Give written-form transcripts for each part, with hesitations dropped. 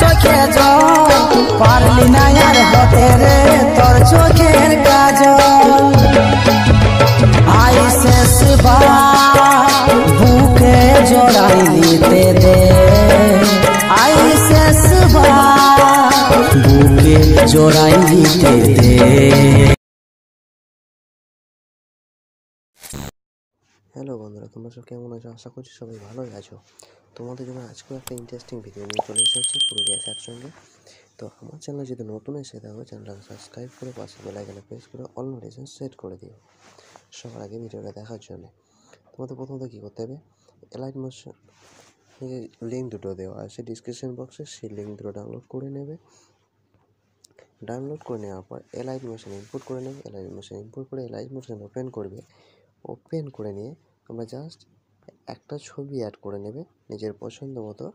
চোখে জল পারলি না আর হতে রে তোর চোখের কাজল আই শেষবার বুকে জড়াই দিতে দে আই শেষবার বুকে জড়াই দিতে দে। হ্যালো বন্ধুরা, তোমরা সব কেমন আছো? আশা করছি সবাই ভালোই আছো। তোমাদের জন্য আজকেও একটা ইন্টারেস্টিং ভিডিও নিয়ে চলে এসেছি পুরুলিয়া একসঙ্গে। তো আমার চ্যানেলে যদি নতুন এসে থাকো চ্যানেলটাকে সাবস্ক্রাইব করে পাশে বেল আইকনে প্রেস করে অল নোটিফিকেশন সেট করে দিও সবার আগে ভিডিওটা দেখার জন্য। তোমাদের প্রথমত কী করতে হবে, এলাইট মোশন লিঙ্ক দুটো দেওয়া আছে ডিসক্রিপশন বক্সে, সেই লিঙ্ক দুটো ডাউনলোড করে নেবে। ডাউনলোড করে নেওয়ার পর এলাইট মোশন ইনপুট করে নেবে। এলাইট মোশন ইনপুট করে এলাইট মোশন ওপেন করবে। ওপেন করে নিয়ে তোমরা জাস্ট একটা ছবি অ্যাড করে নেবে নিজের পছন্দ মতো।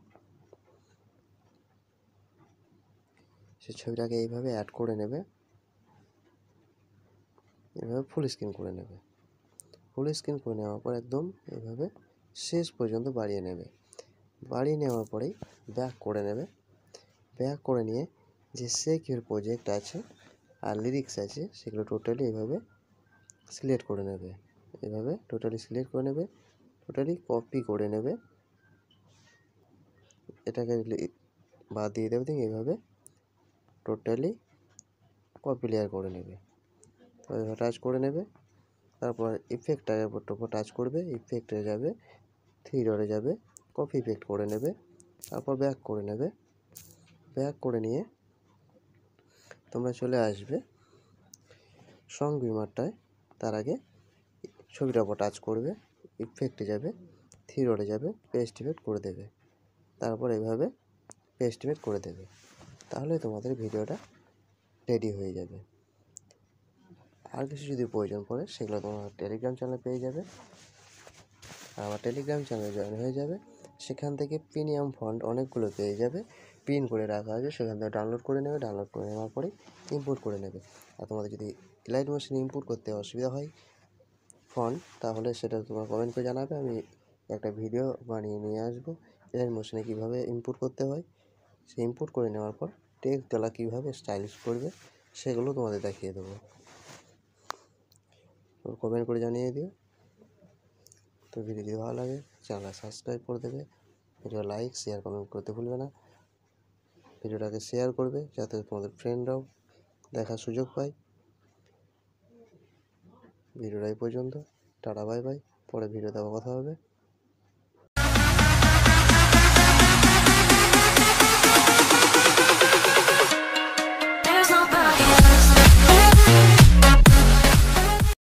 সেই ছবিটাকে এইভাবে অ্যাড করে নেবে, এইভাবে ফুল স্ক্রিন করে নেবে। ফুল স্ক্রিন করে নেওয়ার পর একদম এইভাবে শেষ পর্যন্ত বাড়িয়ে নেবে। বাড়িয়ে নেওয়ার পরেই ব্যাক করে নেবে। ব্যাক করে নিয়ে যে সেকের প্রজেক্ট আছে আর লিরিক্স আছে সেগুলো টোটালি এইভাবে সিলেক্ট করে নেবে। এইভাবে টোটালি সিলেক্ট করে নেবে, টোটালি কপি করে নেবে, এটাকে বাদ দিয়ে দেবে। দেখি এইভাবে টোটালি কপি লেয়ার করে নেবে, এইভাবে টাচ করে নেবে। তারপর ইফেক্টটার উপর টাচ করবে, ইফেক্টে যাবে, থ্রি ডটে যাবে, কপি ইফেক্ট করে নেবে। তারপর ব্যাক করে নেবে। ব্যাক করে নিয়ে তোমরা চলে আসবে সং বিমারটায়। তার আগে ছবিটার উপর টাচ করবে, ইফেক্টে যাবে, থ্রি ডটে যাবে, পেস্ট ইফেক্ট করে দেবে। তারপর এইভাবে পেস্ট ইফেক্ট করে দেবে। তাহলে তোমাদের ভিডিওটা রেডি হয়ে যাবে। আর কিছু যদি প্রয়োজন পড়ে সেগুলো তোমার টেলিগ্রাম চ্যানেলে পেয়ে যাবে। আর আমার টেলিগ্রাম চ্যানেলে জয়েন হয়ে যাবে। সেখান থেকে প্রিমিয়াম ফন্ট অনেকগুলো পেয়ে যাবে, পিন করে রাখা আছে, সেখান থেকে ডাউনলোড করে নেবে। ডাউনলোড করে নেওয়ার পরেই ইম্পোর্ট করে নেবে। আর তোমাদের যদি এলাইট মোশন ইম্পোর্ট করতে অসুবিধা হয় ফন্ট, তাহলে সেটা তোমার কমেন্ট করে জানাবে। আমি একটা ভিডিও বানিয়ে নিয়ে আসবো এলাইট মোশনে কীভাবে ইম্পোর্ট করতে হয়। সে ইম্পোর্ট করে নেওয়ার পর টেক্সটগুলো কীভাবে স্টাইলিশ করবে সেগুলো তোমাদের দেখিয়ে দেবো। কমেন্ট করে জানিয়ে দিও। তো ভিডিও যদি ভালো লাগে চ্যানেলটা সাবস্ক্রাইব করে দেবে, ভিডিও লাইক শেয়ার কমেন্ট করতে ভুলবে না। ভিডিওটাকে শেয়ার করবে যাতে তোমাদের ফ্রেন্ডরাও দেখার সুযোগ পায়। ভিডিওটা এই পর্যন্ত, টাটা বাই বাই, পরে ভিডিওতে আবার কথা হবে।